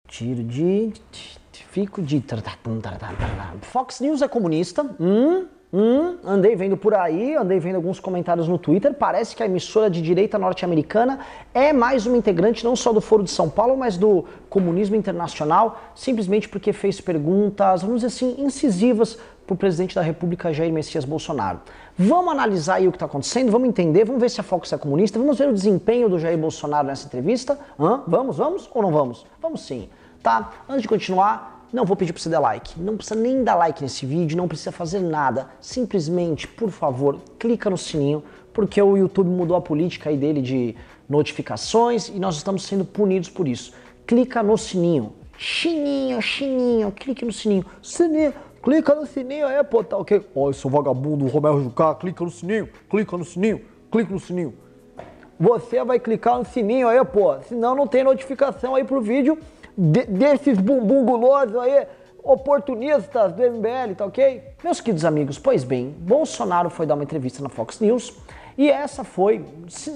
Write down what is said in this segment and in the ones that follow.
Tiro de... Fico de... Fox News é comunista. Andei vendo por aí, andei vendo alguns comentários no Twitter. Parece que a emissora de direita norte-americana é mais uma integrante não só do Foro de São Paulo, mas do comunismo internacional, simplesmente porque fez perguntas, vamos dizer assim, incisivas para o presidente da República, Jair Messias Bolsonaro. Vamos analisar aí o que está acontecendo, vamos entender, vamos ver se a Fox é comunista, vamos ver o desempenho do Jair Bolsonaro nessa entrevista. Vamos ou não vamos? Vamos sim, tá? Antes de continuar, não vou pedir para você dar like, não precisa nem dar like nesse vídeo, não precisa fazer nada, simplesmente, por favor, clica no sininho, porque o YouTube mudou a política aí dele de notificações e nós estamos sendo punidos por isso. Clica no sininho, chininho, clique no sininho, clica no sininho aí, pô, tá ok? Ó, esse vagabundo, Romero Jucá, clica no sininho. Você vai clicar no sininho aí, pô, senão não tem notificação aí pro vídeo desses bumbum gulosos aí, oportunistas do MBL, tá ok? Meus queridos amigos, pois bem, Bolsonaro foi dar uma entrevista na Fox News e essa foi,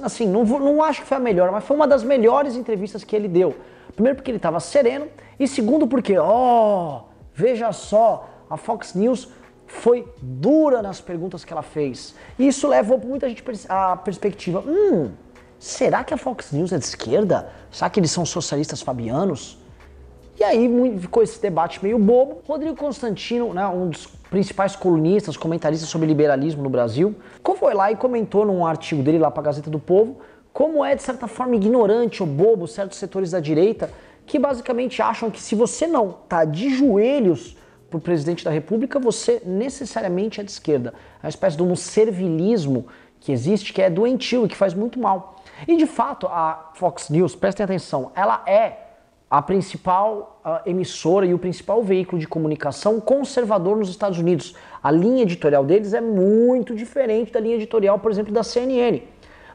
assim, não acho que foi a melhor, mas foi uma das melhores entrevistas que ele deu. Primeiro porque ele estava sereno e segundo porque, veja só, a Fox News foi dura nas perguntas que ela fez. E isso levou muita gente à perspectiva, será que a Fox News é de esquerda? Será que eles são socialistas fabianos? E aí ficou esse debate meio bobo. Rodrigo Constantino, né, um dos principais colunistas, comentaristas sobre liberalismo no Brasil, foi lá e comentou num artigo dele lá para a Gazeta do Povo como é, de certa forma, ignorante ou bobo certos setores da direita que basicamente acham que se você não tá de joelhos para o presidente da República, você necessariamente é de esquerda. É uma espécie de um servilismo que existe, que é doentio e que faz muito mal. E de fato, a Fox News, prestem atenção, ela é a principal emissora e o principal veículo de comunicação conservador nos Estados Unidos. A linha editorial deles é muito diferente da linha editorial, por exemplo, da CNN.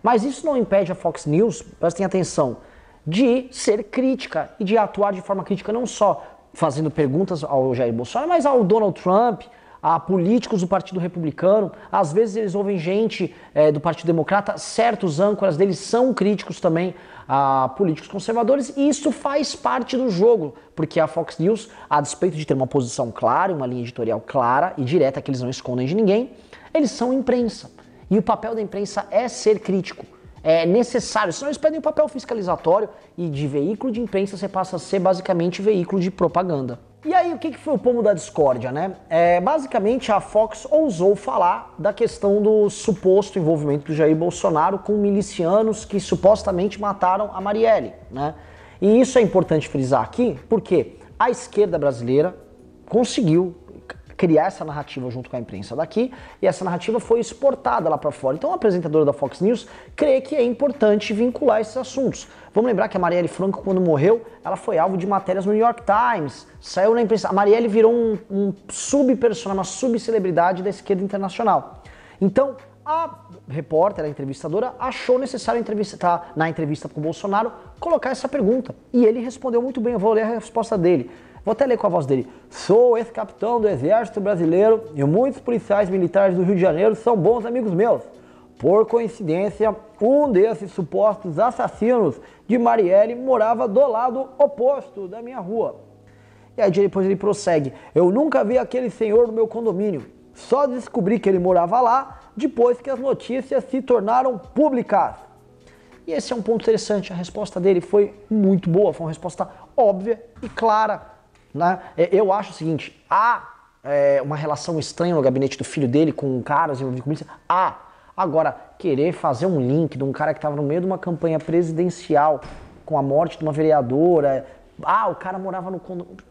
Mas isso não impede a Fox News, prestem atenção, de ser crítica e de atuar de forma crítica não só fazendo perguntas ao Jair Bolsonaro, mas ao Donald Trump, a políticos do Partido Republicano. Às vezes eles ouvem gente do Partido Democrata, certos âncoras deles são críticos também a políticos conservadores, e isso faz parte do jogo, porque a Fox News, a despeito de ter uma posição clara, uma linha editorial clara e direta que eles não escondem de ninguém, eles são imprensa. E o papel da imprensa é ser crítico. É necessário, senão eles pedem um papel fiscalizatório e de veículo de imprensa você passa a ser basicamente veículo de propaganda. E aí o que foi o pomo da discórdia, né? Basicamente a Fox ousou falar da questão do suposto envolvimento do Jair Bolsonaro com milicianos que supostamente mataram a Marielle, né? E isso é importante frisar aqui porque a esquerda brasileira conseguiu criar essa narrativa junto com a imprensa daqui, e essa narrativa foi exportada lá para fora. Então a apresentadora da Fox News crê que é importante vincular esses assuntos. Vamos lembrar que a Marielle Franco, quando morreu, ela foi alvo de matérias no New York Times, saiu na imprensa. A Marielle virou um subpersonagem, uma subcelebridade da esquerda internacional. Então a repórter, a entrevistadora, achou necessário na entrevista com o Bolsonaro colocar essa pergunta. E ele respondeu muito bem, eu vou ler a resposta dele. Vou até ler com a voz dele. Sou ex-capitão do Exército Brasileiro e muitos policiais militares do Rio de Janeiro são bons amigos meus. Por coincidência, um desses supostos assassinos de Marielle morava do lado oposto da minha rua. E aí depois ele prossegue. Eu nunca vi aquele senhor no meu condomínio. Só descobri que ele morava lá depois que as notícias se tornaram públicas. E esse é um ponto interessante. A resposta dele foi muito boa. Foi uma resposta óbvia e clara. Né? Eu acho o seguinte, há uma relação estranha no gabinete do filho dele com caras envolvidos com polícia. Agora, querer fazer um link de um cara que estava no meio de uma campanha presidencial com a morte de uma vereadora, o cara morava no condomínio.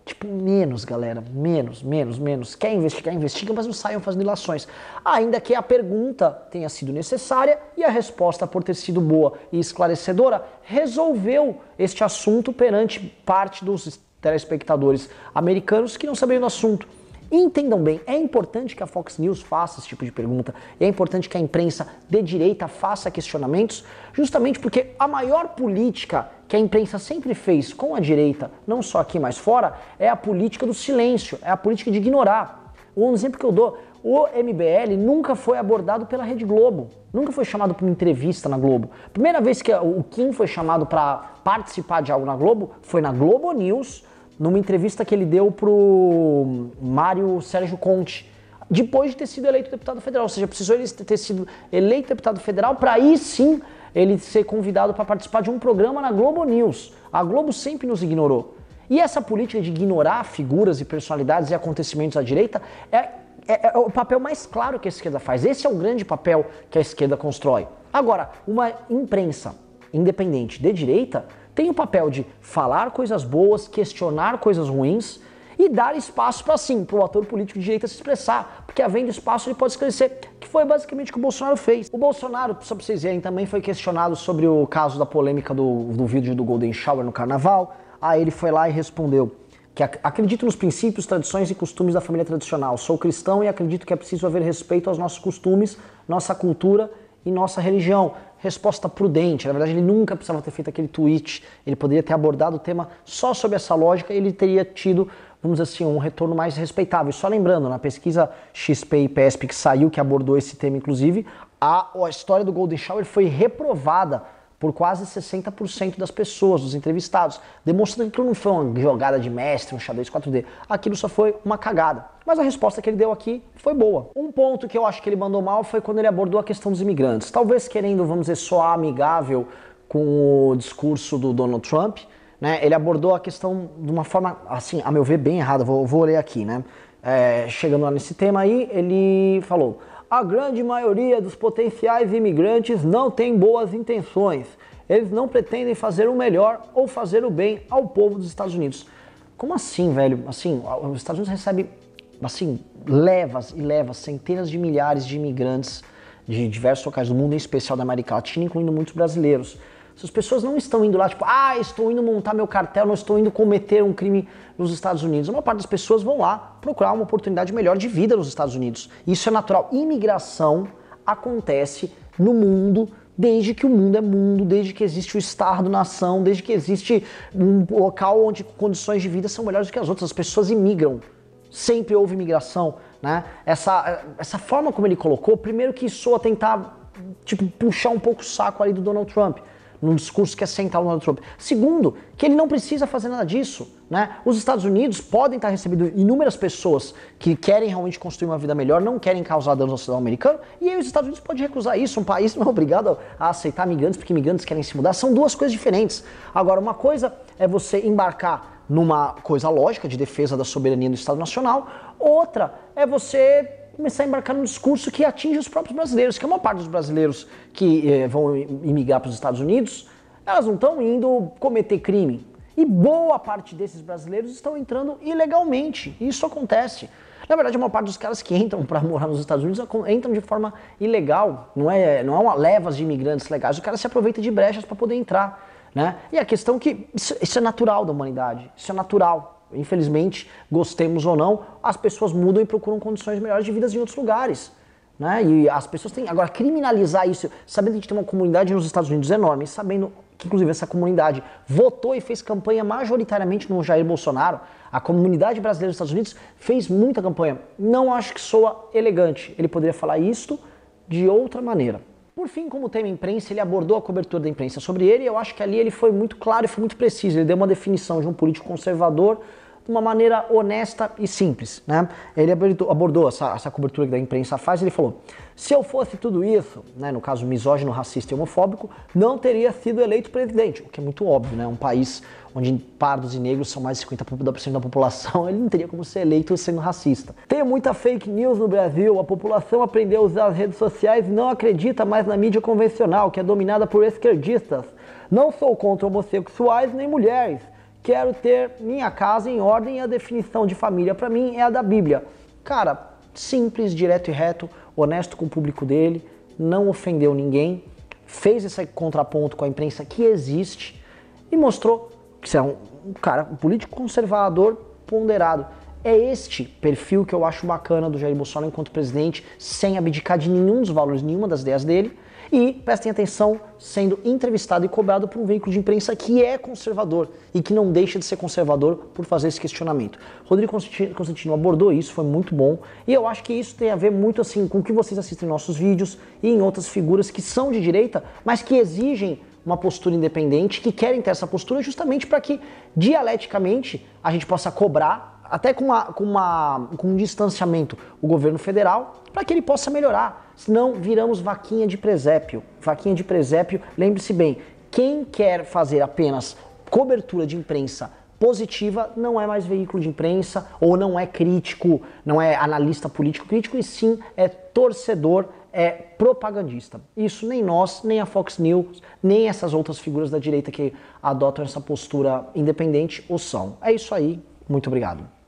Tipo, menos, galera, menos. Quer investigar, investiga, mas não saiam fazendo ilações. Ainda que a pergunta tenha sido necessária e a resposta, por ter sido boa e esclarecedora, resolveu este assunto perante parte dos telespectadores americanos que não sabiam do assunto. E entendam bem, é importante que a Fox News faça esse tipo de pergunta, é importante que a imprensa de direita faça questionamentos, justamente porque a maior política que a imprensa sempre fez com a direita, não só aqui, mas fora, é a política do silêncio, é a política de ignorar. Um exemplo que eu dou, o MBL nunca foi abordado pela Rede Globo, nunca foi chamado para uma entrevista na Globo. Primeira vez que o Kim foi chamado para participar de algo na Globo foi na Globo News, numa entrevista que ele deu pro Mário Sérgio Conte, depois de ter sido eleito deputado federal. Ou seja, precisou ele ter sido eleito deputado federal para aí sim ele ser convidado para participar de um programa na Globo News. A Globo sempre nos ignorou. E essa política de ignorar figuras e personalidades e acontecimentos à direita é o papel mais claro que a esquerda faz. Esse é o grande papel que a esquerda constrói. Agora, uma imprensa independente de direita tem o papel de falar coisas boas, questionar coisas ruins e dar espaço para sim, para o ator político de direita se expressar, porque havendo espaço ele pode esclarecer, que foi basicamente o que o Bolsonaro fez. O Bolsonaro, só para vocês verem, também foi questionado sobre o caso da polêmica do vídeo do Golden Shower no Carnaval. Aí ele foi lá e respondeu que acredito nos princípios, tradições e costumes da família tradicional. Sou cristão e acredito que é preciso haver respeito aos nossos costumes, nossa cultura e nossa religião. Resposta prudente. Na verdade, ele nunca precisava ter feito aquele tweet. Ele poderia ter abordado o tema só sobre essa lógica e ele teria tido, vamos dizer assim, um retorno mais respeitável. E só lembrando, na pesquisa XP e PESP que saiu, que abordou esse tema, inclusive, a história do Golden Shower foi reprovada por quase 60% das pessoas, dos entrevistados, demonstrando que aquilo não foi uma jogada de mestre, um xadrez 4D, aquilo só foi uma cagada. Mas a resposta que ele deu aqui foi boa. Um ponto que eu acho que ele mandou mal foi quando ele abordou a questão dos imigrantes, talvez querendo, vamos dizer, soar amigável com o discurso do Donald Trump, né? Ele abordou a questão de uma forma, assim, a meu ver, bem errada, vou ler aqui, né? Chegando lá nesse tema aí, ele falou: a grande maioria dos potenciais imigrantes não tem boas intenções. Eles não pretendem fazer o melhor ou fazer o bem ao povo dos Estados Unidos. Como assim, velho? Assim, os Estados Unidos recebem, assim, levas e levas, centenas de milhares de imigrantes de diversos locais do mundo, em especial da América Latina, incluindo muitos brasileiros. Essas pessoas não estão indo lá, tipo, estou indo montar meu cartel, não estou indo cometer um crime nos Estados Unidos. Uma parte das pessoas vão lá procurar uma oportunidade melhor de vida nos Estados Unidos. Isso é natural. Imigração acontece no mundo desde que o mundo é mundo, desde que existe o Estado-nação, desde que existe um local onde condições de vida são melhores do que as outras. As pessoas imigram. Sempre houve imigração, né? Essa forma como ele colocou, primeiro que soa tentar, tipo, puxar um pouco o saco ali do Donald Trump, num discurso que é central no Donald Trump. Segundo, que ele não precisa fazer nada disso, né? Os Estados Unidos podem estar recebendo inúmeras pessoas que querem realmente construir uma vida melhor, não querem causar danos ao cidadão americano, e aí os Estados Unidos podem recusar isso. Um país não é obrigado a aceitar migrantes porque migrantes querem se mudar. São duas coisas diferentes. Agora, uma coisa é você embarcar numa coisa lógica de defesa da soberania do Estado Nacional, outra é você começar a embarcar num discurso que atinge os próprios brasileiros, que é uma parte dos brasileiros que vão imigrar para os Estados Unidos, elas não estão indo cometer crime. E boa parte desses brasileiros estão entrando ilegalmente. E isso acontece. Na verdade, uma parte dos caras que entram para morar nos Estados Unidos entram de forma ilegal. Não é uma levas de imigrantes legais. O cara se aproveita de brechas para poder entrar, né? E a questão é que isso é natural da humanidade. Isso é natural. Infelizmente, gostemos ou não, as pessoas mudam e procuram condições melhores de vida em outros lugares, né? E as pessoas têm... Agora, criminalizar isso, sabendo que a gente tem uma comunidade nos Estados Unidos enorme, sabendo que, inclusive, essa comunidade votou e fez campanha majoritariamente no Jair Bolsonaro, a comunidade brasileira dos Estados Unidos fez muita campanha. Não acho que soa elegante. Ele poderia falar isto de outra maneira. Por fim, como tema imprensa, ele abordou a cobertura da imprensa sobre ele, e eu acho que ali ele foi muito claro e foi muito preciso. Ele deu uma definição de um político conservador de uma maneira honesta e simples, né? Ele abordou essa cobertura que a imprensa faz e ele falou: se eu fosse tudo isso, né, no caso misógino, racista e homofóbico, não teria sido eleito presidente, o que é muito óbvio, né? Um país onde pardos e negros são mais de 50% da população, ele não teria como ser eleito sendo racista. Tem muita fake news no Brasil, a população aprendeu a usar as redes sociais e não acredita mais na mídia convencional, que é dominada por esquerdistas. Não sou contra homossexuais nem mulheres. Quero ter minha casa em ordem e a definição de família para mim é a da Bíblia. Cara, simples, direto e reto, honesto com o público dele, não ofendeu ninguém, fez esse contraponto com a imprensa que existe e mostrou que é um político conservador ponderado. É este perfil que eu acho bacana do Jair Bolsonaro enquanto presidente, sem abdicar de nenhum dos valores, nenhuma das ideias dele, E, prestem atenção, sendo entrevistado e cobrado por um veículo de imprensa que é conservador e que não deixa de ser conservador por fazer esse questionamento. Rodrigo Constantino abordou isso, foi muito bom, e eu acho que isso tem a ver muito assim com o que vocês assistem em nossos vídeos e em outras figuras que são de direita, mas que exigem uma postura independente, que querem ter essa postura justamente para que, dialeticamente, a gente possa cobrar, até com um distanciamento, o governo federal, para que ele possa melhorar. Senão, viramos vaquinha de presépio. Vaquinha de presépio, lembre-se bem, quem quer fazer apenas cobertura de imprensa positiva não é mais veículo de imprensa, ou não é crítico, não é analista político crítico, e sim é torcedor, é propagandista. Isso nem nós, nem a Fox News, nem essas outras figuras da direita que adotam essa postura independente o são. É isso aí, muito obrigado.